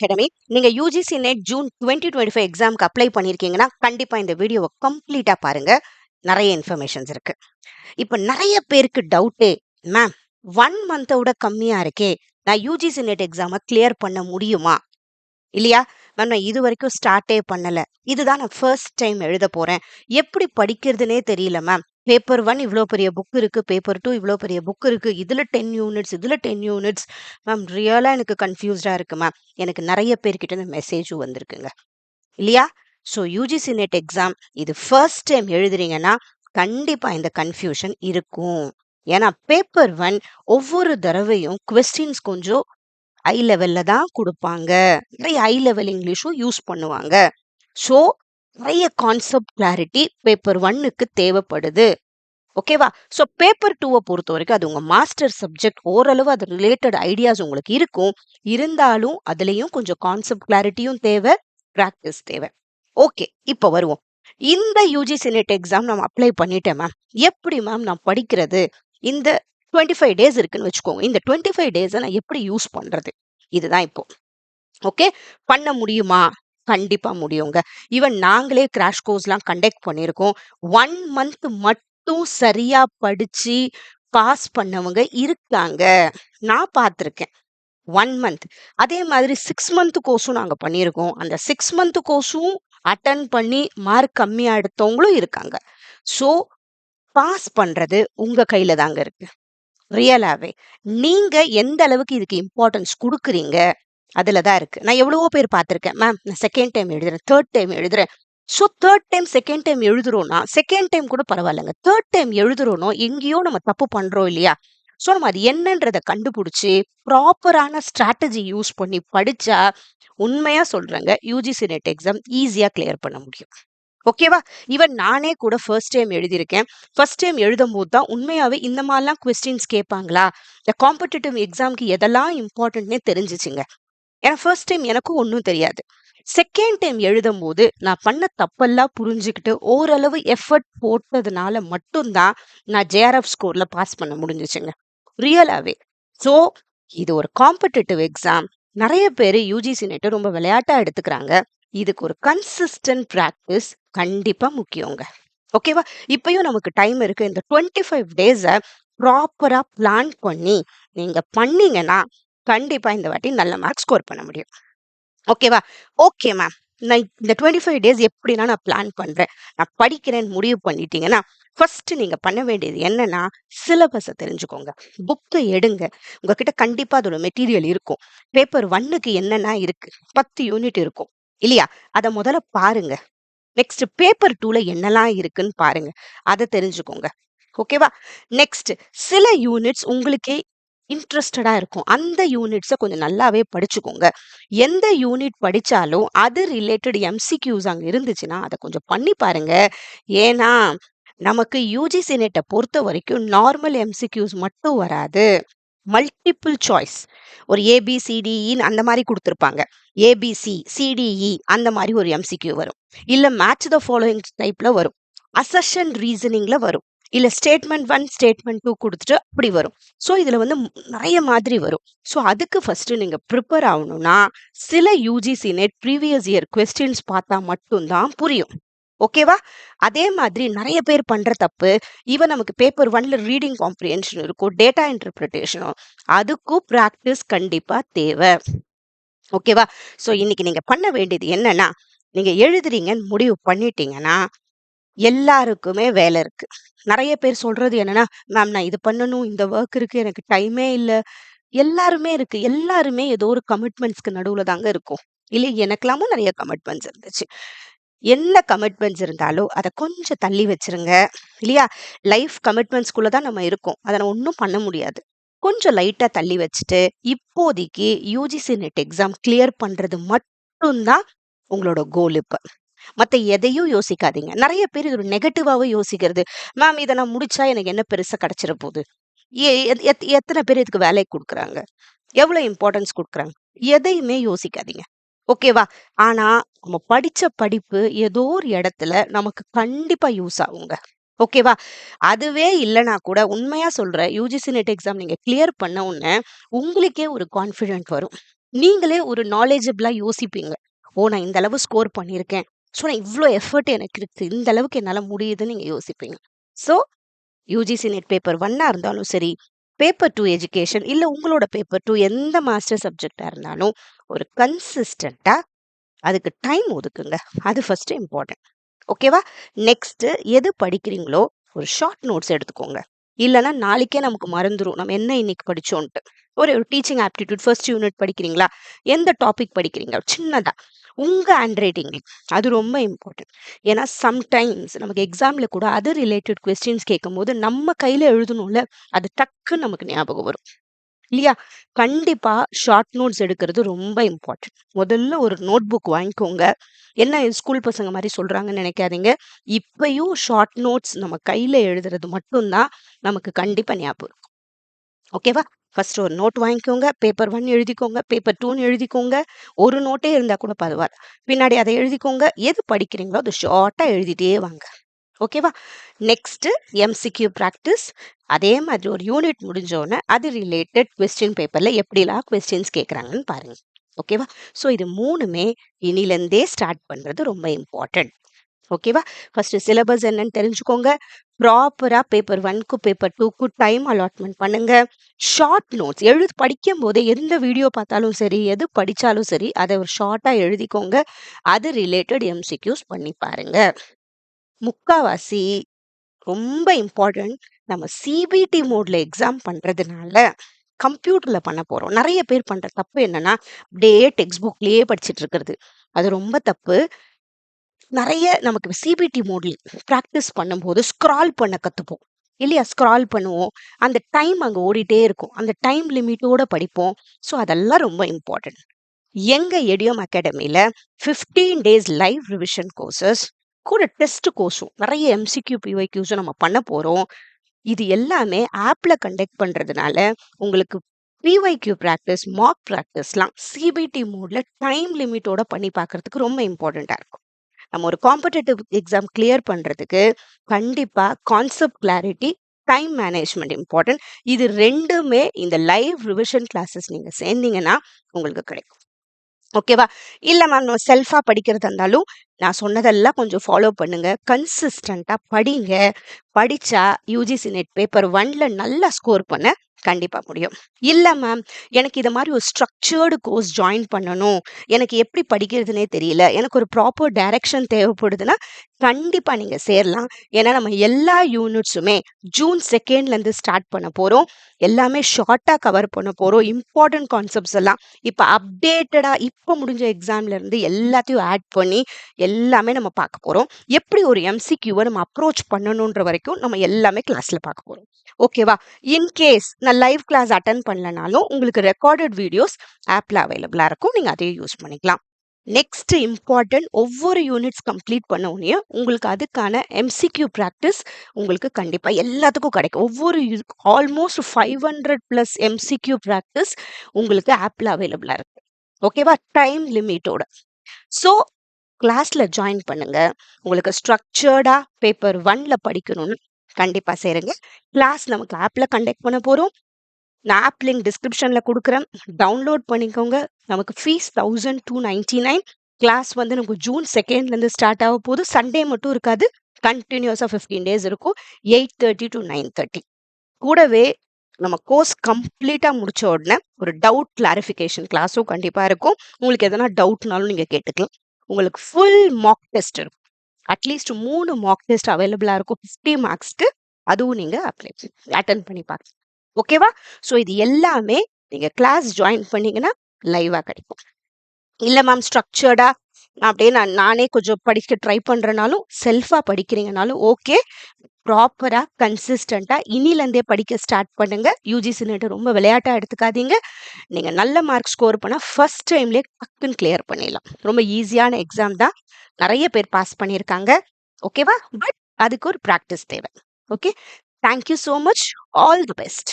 Academy. நீங்க UGC net June 2025 எக்ஸாம்க்கு apply பண்ணியிருக்கீங்கன்னா, கண்டிப்பா இந்த வீடியோவ கம்ப்ளீட்டா பாருங்க. நெறைய இன்ஃபர்மேஷன்ஸ் இருக்கு. இப்ப நெறைய பேருக்கு டவுட்டே, மேம் 1 மந்த்த விட கம்மியா இருக்கே. நான் யுஜிசி நெட் எக்ஸாம கிளியர் பண்ண முடியுமா? இல்லையா? மேம் நான் இதுவரைக்கும் ஸ்டார்ட்டே பண்ணல. இதுதான் நான் ஃபர்ஸ்ட் டைம் எழுதப் போறேன். எப்படி படிக்கிறதுன்னே தெரியல மேம். பேப்பர் 1 இவ்ளோ பெரிய புக் இருக்கு. பேப்பர் 2 இவ்ளோ பெரிய புக் இருக்கு. இதுல 10 யூனிட்ஸ், இதுல 10 யூனிட்ஸ். மேம் ரியலா எனக்கு கன்ஃப்யூஸ்டா இருக்கு மேம். எனக்கு நெறைய பேர்கிட்ட இருந்து மெசேஜும் வந்திருக்குங்க. இல்லையா? ஸோ யுஜிசி நெட் எக்ஸாம் இது ஃபர்ஸ்ட் டைம் எழுதுறீங்கன்னா, கண்டிப்பா இந்த கன்ஃப்யூஷன் இருக்கும். ஏன்னா பேப்பர் 1 ஒவ்வொரு தடவையும் கொஸ்டின்ஸ் கொஞ்சம் ஹை லெவல்ல தான் குடுப்பாங்க. நிறைய ஹை லெவல் இங்கிலீஷும் யூஸ் பண்ணுவாங்க. ஸோ நிறைய கான்செப்ட் கிளாரிட்டி பேப்பர் 1க்கு தேவைப்படுது. ஓகேவா? ஸோ பேப்பர் 2வ பொறுத்தவரைக்கும் அது உங்க மாஸ்டர் சப்ஜெக்ட். ஓரளவு அது ரிலேட்டட் ஐடியாஸ் உங்களுக்கு இருக்கும். இருந்தாலும் அதுலயும் கொஞ்சம் கான்செப்ட் கிளாரிட்டியும் தேவை, பிராக்டிஸ் தேவை. ஓகே, இப்ப வருவோம். இந்த யுஜிசி நெட் எக்ஸாம் நான் அப்ளை பண்ணிட்டேன் மேம். எப்படி மேம் நான் படிக்கிறது? இந்த 25 டேஸ் இருக்குன்னு வச்சுக்கோங்க. இந்த 25 டேஸ நான் எப்படி யூஸ் பண்றது? இதுதான் இப்போ. ஓகே, பண்ண முடியுமா? கண்டிப்பா முடியுங்க. ஈவன் நாங்களே கிராஷ் கோர்ஸ்லாம் கண்டக்ட் பண்ணியிருக்கோம். 1 மந்த் மட்டும் சரியா படிச்சு பாஸ் பண்ணவங்க இருக்காங்க. நான் பார்த்துருக்கேன். 1 மந்த். அதே மாதிரி 6 மந்த் கோர்ஸும் நாங்க பண்ணியிருக்கோம். அந்த 6 மந்த் கோர்ஸும் அட்டெண்ட் பண்ணி மார்க் கம்மியா எடுத்தவங்களும் இருக்காங்க. ஸோ பாஸ் பண்றது உங்க கையில தாங்க இருக்கு. ரியலாவே. நீங்க எந்த அளவுக்கு இதுக்கு இம்பார்ட்டன்ஸ் குடுக்குறீங்க, அதுல தான் இருக்கு. நான் எவ்வளவோ பேர் பார்த்துருக்கேன். மேம் நான் 2ண்ட் டைம் எழுதுறேன், 3rd டைம் எழுதுறேன். ஸோ 3rd டைம், 2ண்ட் டைம் எழுதுறோம்னா, 2ண்ட் டைம் கூட பரவாயில்லங்க. 3rd டைம் எழுதுறோம்னா, எங்கேயோ நம்ம தப்பு பண்றோம் இல்லையா? ஸோ நம்ம அது என்னன்றத கண்டுபிடிச்சு, ப்ராப்பரான ஸ்ட்ராட்டஜி யூஸ் பண்ணி படிச்சா, உண்மையா சொல்றேங்க, யுஜிசி நெட் எக்ஸாம் ஈஸியா கிளியர் பண்ண முடியும். ஓகேவா? ஈவன் நானே கூட ஃபர்ஸ்ட் டைம் எழுதியிருக்கேன். ஃபர்ஸ்ட் டைம் எழுதும்போது தான் உண்மையாவே இந்த மாரிலாம் கொஸ்டின்ஸ் கேட்பாங்களா? இந்த காம்படிட்டிவ் எக்ஸாம்க்கு எதெல்லாம் இம்பார்ட்டன்ட்னே தெரிஞ்சுச்சுங்க. ஏன்னா ஃபர்ஸ்ட் டைம் எனக்கும் ஒண்ணும் தெரியாது. 2ண்ட் டைம் எழுதும்போது நான் பண்ண தப்பெல்லாம் புரிஞ்சுகிட்டு ஓரளவு எஃபர்ட் போட்டதுனால மட்டும் தான் நான் ஜேஆர்எஃப் ஸ்கோர்ல பாஸ் பண்ண முடிஞ்சுச்சுங்க. ரியலாவே. ஸோ இது ஒரு காம்படிட்டிவ் எக்ஸாம். நெறைய பேரு யுஜிசி நெட்ட ரொம்ப விளையாட்டா எடுத்துக்கிறாங்க. இதுக்கு ஒரு கன்சிஸ்டன்ட் பிராக்டிஸ் கண்டிப்பா முக்கியங்க. ஓகேவா? இப்பயும் நமக்கு டைம் இருக்கு. இந்த 25 டேஸ ப்ராப்பரா பிளான் பண்ணி நீங்க பண்ணீங்கன்னா, கண்டிப்பா இந்த வாட்டி நல்ல மார்க் ஸ்கோர் பண்ண முடியும். ஓகேவா? Okay ma'am. நான் இந்த 25 டேஸ் எப்படின்னா நான் பிளான் பண்றேன். நான் படிக்கிறேன்னு முடிவு பண்ணிட்டீங்கன்னா, ஃபர்ஸ்ட் நீங்க பண்ண வேண்டியது என்னன்னா, சிலபஸ தெரிஞ்சுக்கோங்க. புக்க எடுங்க. உங்ககிட்ட கண்டிப்பா அதோட மெட்டீரியல் இருக்கும். பேப்பர் 1க்கு என்னென்ன இருக்கு? 10 யூனிட் இருக்கும். இல்லையா? அத முதல்ல பாருங்க. நெக்ஸ்ட் பேப்பர் 2ல என்னலாம் இருக்குன்னு பாருங்க. அத தெரிஞ்சுக்கோங்க. ஓகேவா? நெக்ஸ்ட் சில யூனிட்ஸ் உங்களுக்கே இன்ட்ரஸ்டடா இருக்கும். அந்த யூனிட்ஸ கொஞ்சம் நல்லாவே படிச்சுக்கோங்க. எந்த யூனிட் படிச்சாலும் அது ரிலேட்டட் எம்சிக்யூஸ் அங்க இருந்துச்சுன்னா, அத கொஞ்சம் பண்ணி பாருங்க. ஏன்னா, நமக்கு யுஜிசி நெட்ட பொறுத்தவரைக்கும் நார்மல் எம்சிக்யூஸ் மட்டும் வராது. Multiple choice. ஒரு ஏபிசிடிஇன்னு அந்த மாரி குடுத்திருப்பாங்க. ஏபிசி, சிடிஇ அந்த மாரி ஒரு எம்சிக்யூ வரும். இல்ல மேட்ச் த ஃபாலோயிங் டைப்ல வரும். அசர்ஷன் ரீசனிங்ல வரும். இல்ல ஸ்டேட்மெண்ட் 1, ஸ்டேட்மெண்ட் 2 குடுத்துட்டு அப்படி வரும். ஸோ இதுல வந்து நெறைய மாதிரி வரும். ஸோ அதுக்கு ஃபர்ஸ்ட் நீங்க பிரிப்பேர் ஆவணும்னா, சில UGC net previous year questions பார்த்தா மட்டும் தான் புரியும். ஓகேவா? அதே மாதிரி நெறைய பேர் பண்ற தப்பு, ஈவன் நமக்கு பேப்பர் 1ல ரீடிங் காம்ப்ரிஹென்ஷன் இருக்கும், டேட்டா இன்டர்பிரிட்டேஷனும். அதுக்கும் பிராக்டிஸ் கண்டிப்பா தேவ. ஓகேவா? ஸோ இன்னைக்கு நீங்க பண்ண வேண்டியது என்னன்னா, நீங்க எழுதுறீங்கன்னு முடிவு பண்ணிட்டீங்கன்னா, எல்லாருக்குமே வேலை இருக்கு. நெறைய பேர் சொல்றது என்னன்னா, மேம் நான் இது பண்ணணும், இந்த வொர்க் இருக்கு, எனக்கு டைமே இல்ல. எல்லாருமே இருக்கு. எல்லாருமே ஏதோ ஒரு கமிட்மெண்ட்ஸ்க்கு நடுவுல தாங்க இருக்கோம். இல்ல எனக்கெல்லாமும் நெறைய கமிட்மெண்ட்ஸ் இருந்துச்சு. என்ன கமிட்மெண்ட்ஸ் இருந்தாலும் அத கொஞ்சம் தள்ளி வச்சுருங்க. இல்லையா? லைஃப் கமிட்மெண்ட்ஸ்குள்ள தான் நம்ம இருக்கோம். அத நான் ஒண்ணும் பண்ண முடியாது. கொஞ்சம் லைட்டா தள்ளி வச்சுட்டு, இப்போதைக்கு யுஜிசி நெட் எக்ஸாம் கிளியர் பண்றது மட்டும் தான் உங்களோட கோல் இப்ப. மத்த எதையும் யோசிக்காதீங்க. நெறைய பேர் இது ஒரு நெகட்டிவாவே யோசிக்கிறது. மேம் இத நான் முடிச்சா எனக்கு என்ன பெருசா கிடைச்சிற போது? எத்தன பேர் இதுக்கு வேலை குடுக்குறாங்க? எவ்வளோ இம்பார்ட்டன்ஸ் குடுக்குறாங்க? எதையுமே யோசிக்காதீங்க. ஓகேவா? ஆனா, நம்ம படிச்ச படிப்பு ஏதோ ஒரு இடத்துல நமக்கு கண்டிப்பா யூஸ் ஆகுங்க. ஓகேவா? அதுவே இல்லன்னா கூட உண்மையா சொல்றேன். யுஜிசி நெட் எக்ஸாம் நீங்க கிளியர் பண்ண உடனே, உங்களுக்கே ஒரு கான்ஃபிடென்ட் வரும். நீங்களே ஒரு நாலேஜபிளா யோசிப்பீங்க. ஓ! நான் இந்த அளவு ஸ்கோர் பண்ணியிருக்கேன். ஸோ நான் இவ்ளோ எஃபோர்ட் எனக்கு இருக்கு. இந்த அளவுக்கு என்னால முடியுதுன்னு நீங்க யோசிப்பீங்க. ஸோ யுஜிசி நெட் பேப்பர் 1 இருந்தாலும் சரி, பேப்பர் 2 எஜுகேஷன் இல்ல உங்களோட பேப்பர் 2 எந்த மாஸ்டர் சப்ஜெக்ட்டா இருந்தாலும் ஒரு கன்சிஸ்டன்ட்டா அதுக்கு டைம் ஒதுக்குங்க. அது ஃபர்ஸ்ட் இம்பார்ட்டன்ட். ஓகேவா? நெக்ஸ்ட் எது படிக்கிறீங்களோ ஒரு ஷார்ட் நோட்ஸ் எடுத்துக்கோங்க. இல்லன்னா நாளைக்கே நமக்கு மறந்துரும். நம்ம என்ன இன்னைக்கு படிச்சோன்ட்டு. ஒரு டீச்சிங் ஆப்டிட்யூட் ஃபர்ஸ்ட் யூனிட் படிக்கிறீங்களா? எந்த டாபிக் படிக்கிறீங்க? சின்னதா உங்க ஹேண்ட் ரைட்டிங்ல. அது ரொம்ப இம்பார்ட்டன்ட். ஏன்னா சம்டைம்ஸ் நமக்கு எக்ஸாம்ல கூட அது ரிலேட்டட் கொஸ்டின்ஸ் கேட்கும்போது நம்ம கையில எழுதணும்ல, அது டக்குன்னு நமக்கு ஞாபகம் வரும். இல்லையா? கண்டிப்பா ஷார்ட் நோட்ஸ் எடுக்கிறது ரொம்ப இம்பார்ட்டன்ட். முதல்ல ஒரு நோட் புக் வாங்கிக்கோங்க. என்ன ஸ்கூல் பசங்க மாரி சொல்றாங்கன்னு நினைக்காதீங்க. இப்பயும் ஷார்ட் நோட்ஸ் நம்ம கையில எழுதுறது மட்டும் தான் நமக்கு கண்டிப்பா ஞாபகம் இருக்கும். ஓகேவா? ஃபர்ஸ்ட் ஒரு நோட் வாங்கிக்கோங்க. பேப்பர் 1 எழுதிக்கோங்க. பேப்பர் 2ன்னு எழுதிக்கோங்க. ஒரு நோட்டே இருந்தா கூட பரவால்ல. பின்னாடி அத எழுதிக்கோங்க. எது படிக்கிறீங்களோ அத ஷார்ட்டா எழுதிட்டே வாங்க. ஓகேவா? Next MCQ practice. அதே மாதிரி ஒரு யூனிட் முடிஞ்ச உடனே அது ரிலேட்டட் கொஸ்டின் பேப்பர்ல எப்படிலாம் கொஸ்டின்ஸ் கேட்குறாங்கன்னு பாருங்க. ஓகேவா? ஸோ இது 3மே இனிலேருந்தே ஸ்டார்ட் பண்றது ரொம்ப இம்பார்ட்டன்ட். ஓகேவா? ஃபர்ஸ்ட் சிலபஸ் என்னன்னு தெரிஞ்சுக்கோங்க. ப்ராப்பரா பேப்பர் 1க்கு பேப்பர் 2க்கு டைம் அலாட்மெண்ட் பண்ணுங்க. ஷார்ட் நோட்ஸ் படிக்கும்போதே எந்த வீடியோ பார்த்தாலும் சரி, எது படிச்சாலும் சரி, அத ஒரு ஷார்ட்டா எழுதிக்கோங்க. அது ரிலேட்டட் எம்சிக்யூஸ் பண்ணி பாருங்க. முக்காவாசி ரொம்ப இம்பார்ட்டன்ட். நம்ம சிபிடி மோட்ல எக்ஸாம் பண்றதுனால கம்ப்யூட்டர்ல பண்ண போறோம். நெறைய பேர் பண்ற தப்பு என்னன்னா, அப்படியே டெக்ஸ்ட் புக்லயே படிச்சுட்டு இருக்கிறது. அது ரொம்ப தப்பு. நெறைய நமக்கு சிபிடி மோட்ல பிராக்டிஸ் பண்ணும்போது ஸ்க்ரால் பண்ண கத்துப்போம். இல்லையா? ஸ்க்ரால் பண்ணுவோம். அந்த டைம் அங்க ஓடிட்டே இருக்கும். அந்த டைம் லிமிட்டோட படிப்போம். ஸோ அதெல்லாம் ரொம்ப இம்பார்ட்டன்ட். எங்க எடியோம் அகாடமில 15 டேஸ் லைவ் ரிவிஷன் கோர்சஸ் கூட டெஸ்ட் கோர்ஸும் நெறைய எம்சிக்யூ, பிஒய்க்யூஸும் நம்ம பண்ண போறோம். இது எல்லாமே ஆப்ல கண்டக்ட் பண்றதுனால உங்களுக்கு பிஒய்க்யூ பிராக்டிஸ், மார்க் பிராக்டிஸ்லாம் சிபிடி மோட்ல டைம் லிமிட்டோட பண்ணி பார்க்கறதுக்கு ரொம்ப இம்பார்ட்டன்ட்டா இருக்கும். நம்ம ஒரு காம்படிட்டிவ் எக்ஸாம் கிளியர் பண்றதுக்கு கண்டிப்பா concept clarity, time management important. இது 2மே இந்த லைவ் ரிவிஷன் கிளாஸஸ் நீங்க சேர்ந்தீங்கன்னா உங்களுக்கு கிடைக்கும். ஓகேவா? இல்ல மேம் நம்ம செல்ஃபா படிக்கிறதா இருந்தாலும், நான் சொன்னதெல்லாம் கொஞ்சம் ஃபாலோ பண்ணுங்க. கன்சிஸ்டன்ட்டா படிங்க. படிச்சா யுஜிசி நெட் பேப்பர் 1ல நல்லா ஸ்கோர் பண்ண கண்டிப்பா முடியும். இல்ல மேம் எனக்கு இத மாரி ஒரு ஸ்ட்ரக்சர்டு கோர்ஸ் ஜாயின் பண்ணணும். எனக்கு எப்படி படிக்கிறதுன்னே தெரியல. எனக்கு ஒரு ப்ராப்பர் டைரக்ஷன் தேவைப்படுதுன்னா, கண்டிப்பா நீங்க சேரலாம். ஏன்னா நம்ம எல்லா யூனிட்ஸுமே ஜூன் 2லேருந்து ஸ்டார்ட் பண்ண போறோம். எல்லாமே ஷார்ட்டா கவர் பண்ண போறோம். இம்பார்ட்டன்ட் கான்செப்ட்ஸ் எல்லாம் இப்ப அப்டேட்டடா இப்ப முடிஞ்ச எக்ஸாம்ல இருந்து எல்லாத்தையும் ஆட் பண்ணி எல்லாமே நம்ம பார்க்க போறோம். எப்படி ஒரு எம்சிக்யூவ நம்ம அப்ரோச் பண்ணணுன்ற வரைக்கும் நம்ம எல்லாமே கிளாஸ்ல பார்க்க போறோம். ஓகேவா? இன் கேஸ் நான் லைவ் கிளாஸ் அட்டெண்ட் பண்ணலனாலும் உங்களுக்கு ரெக்கார்டட் வீடியோஸ் ஆப்ல அவைலபிளா இருக்கும். நீங்க அதையும் யூஸ் பண்ணிக்கலாம். நெக்ஸ்ட் இம்பார்ட்டன்ட் ஒவ்வொரு யூனிட்ஸ் கம்ப்ளீட் பண்ண உடனே உங்களுக்கு அதுக்கான எம்சிக்யூ பிராக்டிஸ் உங்களுக்கு கண்டிப்பா எல்லாத்துக்கும் கிடைக்கும். ஒவ்வொரு ஆல்மோஸ்ட் 500 பிளஸ் எம்சிக்யூ பிராக்டிஸ் உங்களுக்கு ஆப்ல அவைலபிளா இருக்கு. ஓகேவா? டைம் லிமிட்டோட. ஸோ கிளாஸ்ல ஜாயின் பண்ணுங்க. உங்களுக்கு ஸ்ட்ரக்சர்டா பேப்பர் 1ல படிக்கணும்னு கண்டிப்பா சேருங்க. கிளாஸ் நமக்கு ஆப்ல கண்டக்ட் பண்ண போறோம். நான் ஆப் லிங்க் டிஸ்கிரிப்ஷன்ல குடுக்குறேன். டவுன்லோட் பண்ணிக்கோங்க. நமக்கு ஃபீஸ் 1299. கிளாஸ் வந்து நமக்கு ஜூன் 2லேருந்து ஸ்டார்ட் ஆக போகுது. சண்டே மட்டும் இருக்காது. கன்டினியூஸா 15 டேஸ் இருக்கும். 8:30 to 9:30. கூடவே நம்ம கோர்ஸ் கம்ப்ளீட்டா முடிச்ச உடனே ஒரு டவுட் கிளாரிஃபிகேஷன் கிளாஸும் கண்டிப்பா இருக்கும். உங்களுக்கு எதனா டவுட்னாலும் நீங்க கேட்டுக்கலாம். உங்களுக்கு ஃபுல் மாக் டெஸ்ட் இருக்கும். அட்லீஸ்ட் 3 மாக் டெஸ்ட் அவைலபிளா இருக்கும். 50 மார்க்ஸ்க்கு. அதுவும் நீங்க அட்டெண்ட் பண்ணி பார்க்கலாம். ஓகேவா? ஸோ இது எல்லாமே நீங்க கிளாஸ் ஜாயின் பண்ணீங்கன்னா லைவா கிடைக்கும். இல்ல மேம் ஸ்ட்ரக்சர்டா அப்படியே நானே கொஞ்சம் படிக்க ட்ரை பண்றேனாலும், செல்ஃபா படிக்கிறீங்கனாலும் ஓகே. ப்ராப்பரா, கன்சிஸ்டன்ட்டா இனிலேருந்தே படிக்க ஸ்டார்ட் பண்ணுங்க. யுஜிசி நெட் ரொம்ப விளையாட்டா எடுத்துக்காதீங்க. நீங்க நல்ல மார்க் ஸ்கோர் பண்ணா ஃபர்ஸ்ட் டைம்லயே டக்குன்னு கிளியர் பண்ணிடலாம். ரொம்ப ஈஸியான எக்ஸாம் தான். நெறைய பேர் பாஸ் பண்ணியிருக்காங்க. ஓகேவா? பட் அதுக்கு ஒரு பிராக்டிஸ் தேவை. Okay. Thank you so much. All the best.